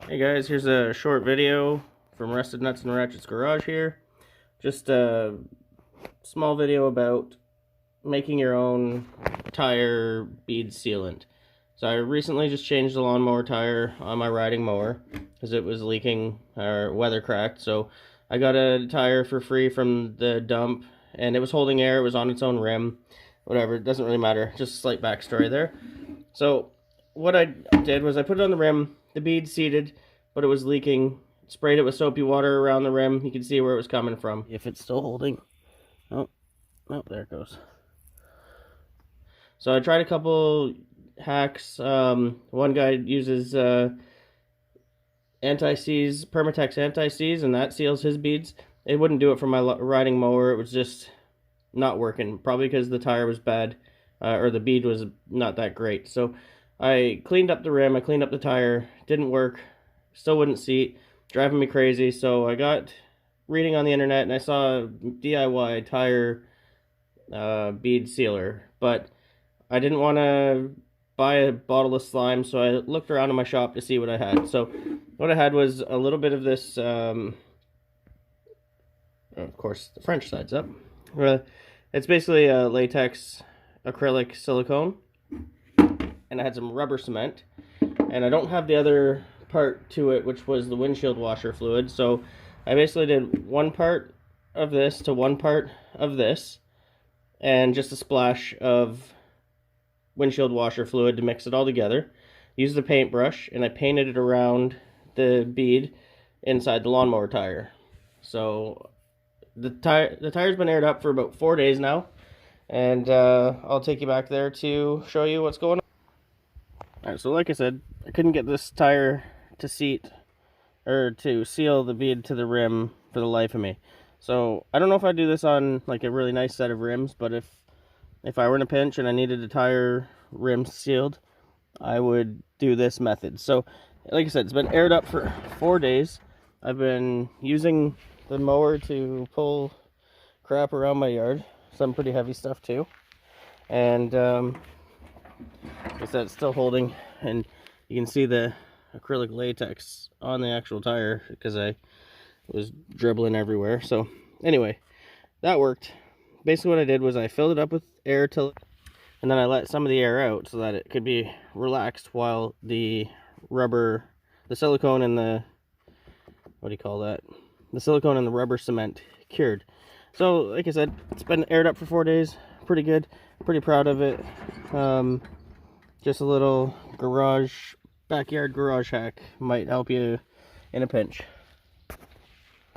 Hey guys, here's a short video from Rusted Nuts and Ratchets Garage here. Just a small video about making your own tire bead sealant. So I recently just changed the lawnmower tire on my riding mower because it was leaking or weather cracked. So I got a tire for free from the dump and it was holding air. It was on its own rim. Whatever, it doesn't really matter. Just a slight backstory there. So what I did was I put it on the rim, the bead seated, but it was leaking. Sprayed it with soapy water around the rim. You can see where it was coming from. If it's still holding. Oh, there it goes. So I tried a couple hacks. One guy uses anti-seize, Permatex anti-seize, and that seals his beads. It wouldn't do it for my riding mower. It was just not working. Probably because the tire was bad, or the bead was not that great. So I cleaned up the rim. I cleaned up the tire. Didn't work. Still wouldn't seat. Driving me crazy. So I got reading on the internet and I saw a DIY tire bead sealer, but I didn't want to buy a bottle of slime, so I looked around in my shop to see what I had. So what I had was a little bit of this, of course the French side's up. It's basically a latex acrylic silicone, and I had some rubber cement, and I don't have the other part to it, which was the windshield washer fluid. So I basically did one part of this to one part of this, and just a splash of windshield washer fluid to mix it all together. Used the paintbrush, and I painted it around the bead inside the lawnmower tire. So the tire's been aired up for about 4 days now, and I'll take you back there to show you what's going on. Alright, so like I said, I couldn't get this tire to seat or to seal the bead to the rim for the life of me. So I don't know if I'd do this on like a really nice set of rims, but if I were in a pinch and I needed a tire rim sealed, I would do this method. So like I said, it's been aired up for 4 days. I've been using the mower to pull crap around my yard, some pretty heavy stuff too, and like I said, it's still holding, and you can see the acrylic latex on the actual tire because I was dribbling everywhere. So anyway, that worked. Basically what I did was I filled it up with air and then I let some of the air out so that it could be relaxed while the silicone and the, what do you call that? The silicone and the rubber cement cured. So like I said, it's been aired up for 4 days. Pretty good. Pretty proud of it. Just a little backyard garage hack might help you in a pinch.